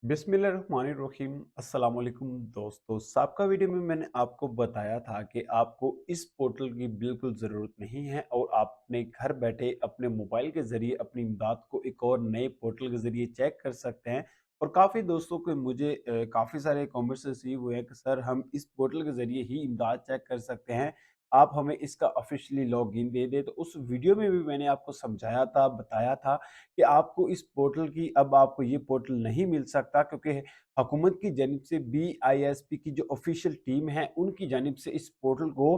बिस्मिल्लाहिर्रहमानिर्रहीम अस्सलाम वालेकुम दोस्तों। साबका वीडियो में मैंने आपको बताया था कि आपको इस पोर्टल की बिल्कुल ज़रूरत नहीं है और आपने घर बैठे अपने मोबाइल के ज़रिए अपनी इमदाद को एक और नए पोर्टल के ज़रिए चेक कर सकते हैं। और काफ़ी दोस्तों को मुझे काफ़ी सारे कमेंट्स रिसीव हुए हैं कि सर हम इस पोर्टल के ज़रिए ही इमदाद चेक कर सकते हैं, आप हमें इसका ऑफिशियली लॉगिन दे दें। तो उस वीडियो में भी मैंने आपको समझाया था, बताया था कि आपको इस पोर्टल की अब आपको ये पोर्टल नहीं मिल सकता, क्योंकि हुकूमत की जानिब से बीआईएसपी की जो ऑफिशियल टीम है उनकी जानिब से इस पोर्टल को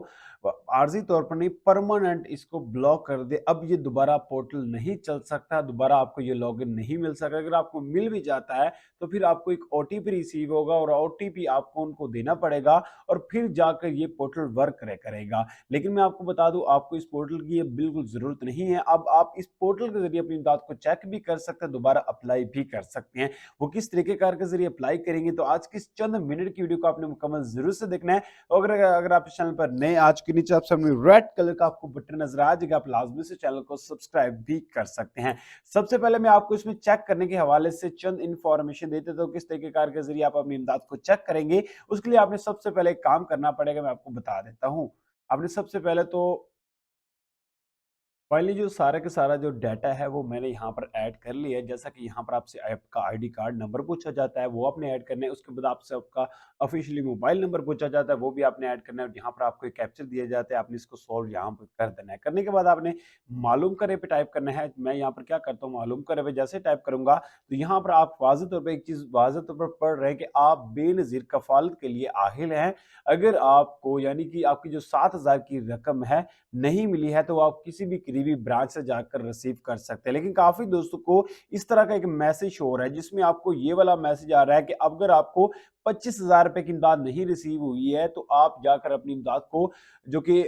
आर्जी तौर पर नहीं, परमानेंट इसको ब्लॉक कर दे। अब ये दोबारा पोर्टल नहीं चल सकता, दोबारा आपको ये लॉगिन नहीं मिल सकता। अगर आपको मिल भी जाता है तो फिर आपको एक ओटीपी रिसीव होगा और ओटीपी आपको उनको देना पड़ेगा और फिर जाकर ये पोर्टल वर्क करेगा। लेकिन मैं आपको बता दूं, आपको इस पोर्टल की ये बिल्कुल जरूरत नहीं है। अब आप इस पोर्टल के जरिए अपनी इमदाद को चेक भी कर सकते हैं, दोबारा अप्लाई भी कर सकते हैं। वो किस तरीके कार के जरिए अप्लाई करेंगे, तो आज की इस चंद मिनट की वीडियो को आपने मुकम्मल जरूर से देखना है। और अगर आप इस चैनल पर नए, आज के नीचे आप सामने रेड कलर का आपको बटन नजर आ जाएगा, आप लाजमी से चैनल को सब्सक्राइब भी कर सकते हैं। सबसे पहले मैं आपको इसमें चेक करने के हवाले से चंद इन्फॉर्मेशन देते तो किस तरीके कार के जरिए आप अपनी इमदाद को चेक करेंगे। उसके लिए आपने सबसे पहले एक काम करना पड़ेगा, मैं आपको बता देता हूं। आपने सबसे पहले तो फाइनली जो सारा का सारा जो डाटा है वो मैंने यहाँ पर ऐड कर लिया है। जैसा कि यहाँ पर आपसे आपका आईडी कार्ड नंबर पूछा जाता है, वो आपने ऐड करना है। उसके बाद आपसे आपका ऑफिशियली मोबाइल नंबर पूछा जाता है, वो भी आपने ऐड करना है। और यहाँ पर आपको एक कैप्चर दिया जाता है, आपने इसको सॉल्व यहाँ पर कर देना है। करने के बाद आपने मालूम करे पे टाइप करना है। मैं यहाँ पर क्या करता हूँ, मालूम करे पे जैसे टाइप करूंगा तो यहाँ पर आप वाज़ेह तौर पर एक चीज़ वाज़ेह तौर पर पढ़ रहे हैं कि आप बेनज़ीर कफ़ालत के लिए आहिल हैं। अगर आपको यानी कि आपकी जो 7,000 की रकम है नहीं मिली है, तो आप किसी भी करीबी ब्रांच से जाकर रिसीव कर सकते हैं। लेकिन काफ़ी दोस्तों को इस तरह का एक मैसेज हो रहा है, जिसमें आपको ये वाला मैसेज आ रहा है कि अगर आपको 25,000 रुपए की इमदाद नहीं रिसीव हुई है, तो आप जाकर अपनी इमदाद को जो कि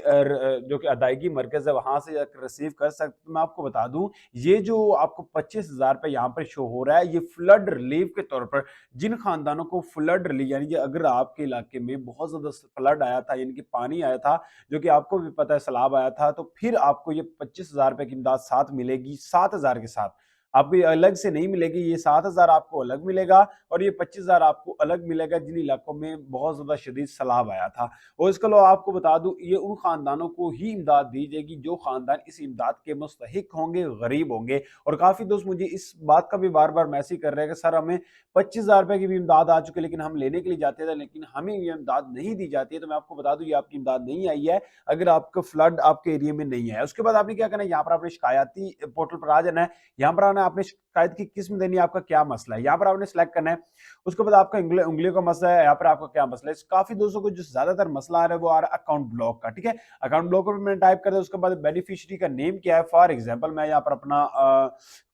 अदायगी मरकज़ है, वहाँ से जाकर रिसीव कर सकते हैं। तो मैं आपको बता दूँ, ये जो आपको 25,000 रुपए यहाँ पर शो हो रहा है, ये फ्लड रिलीफ के तौर पर जिन खानदानों को फ्लड रिलीफ, यानी कि अगर आपके इलाके में बहुत ज़्यादा फ्लड आया था, यानी कि पानी आया था, जो कि आपको भी पता है सैलाब आया था, तो फिर आपको ये 25,000 रुपए की इमदाद साथ मिलेगी, 7,000 के साथ। आपको ये अलग से नहीं मिलेगी, ये 7,000 आपको अलग मिलेगा और ये 25,000 आपको अलग मिलेगा जिन इलाकों में बहुत ज़्यादा शदीद सैलाब आया था। और इसके अलावा आपको बता दूँ, ये उन खानदानों को ही इमदाद दी जाएगी जो खानदान इस इमदाद के मुस्तहिक होंगे, गरीब होंगे। और काफ़ी दोस्त मुझे इस बात का भी बार-बार मैसेज कर रहे हैं कि सर हमें 25,000 रुपए की भी इमदाद आ चुकी है, लेकिन हम लेने के लिए जाते थे, लेकिन हमें ये इमदाद नहीं दी जाती है। तो मैं आपको बता दूँ, ये आपकी इमदाद नहीं आई है, अगर आपका फ्लड आपके एरिया में नहीं है। उसके बाद आपने क्या करना है, यहाँ पर आपने शिकायती पोर्टल पर आ जाना है। यहाँ पर आना है, आपने शिकायत की किस्म देनी है, आपका क्या मसला है, यहाँ पर आपने सेलेक्ट करना है। उसके बाद आपका उंगलियों का मसला है, यहाँ पर आपका क्या मसला है। काफी दोस्तों को जो ज्यादातर मसला आ रहा है वो आ रहा है अकाउंट ब्लॉक का। ठीक है, अकाउंट ब्लॉक पर मैंने टाइप कर दिया। उसके बाद बेनिफिशियरी का नेम क्या है, फॉर एग्जाम्पल मैं यहाँ पर अपना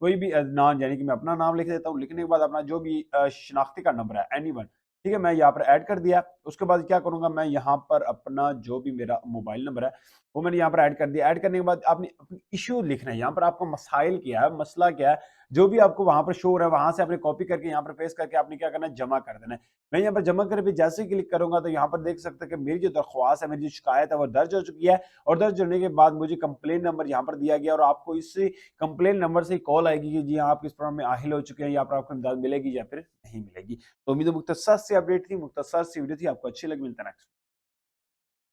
कोई भी नाम, यानी कि मैं अपना नाम लिख देता हूँ। लिखने के बाद अपना जो भी शनाख्ती का नंबर है, एनीवन, ठीक है, मैं यहाँ पर ऐड कर दिया। उसके बाद क्या करूंगा, मैं यहाँ पर अपना जो भी मेरा मोबाइल नंबर है वो मैंने यहाँ पर ऐड कर दिया। ऐड करने के बाद आपने अपनी इश्यू लिखना है, यहाँ पर आपका मसाइल क्या है, मसला क्या है, जो भी आपको वहां पर शो हो रहा है वहां से आपने कॉपी करके यहाँ पर पेस्ट करके आपने क्या करना है, जमा कर देना है। मैं यहाँ पर जमा करने पे जैसे ही क्लिक करूंगा तो यहाँ पर देख सकते हैं कि मेरी जो दरख्वास्त है, मेरी जो शिकायत है वो दर्ज हो चुकी है। और दर्ज होने के बाद मुझे कंप्लेन नंबर यहाँ पर दिया गया और आपको इस कंप्लेन नंबर से कॉल आएगी कि जी हाँ, आप इस प्रॉब्लम में आहिल हो चुके हैं, यहाँ पर आपको इमदाद मिलेगी या फिर नहीं मिलेगी। तो उम्मीद है मुख्तसर से अपडेट थी, मुख्तसर सी वीडियो थी, आपको अच्छी लगी। मिलता है नेक्स्ट।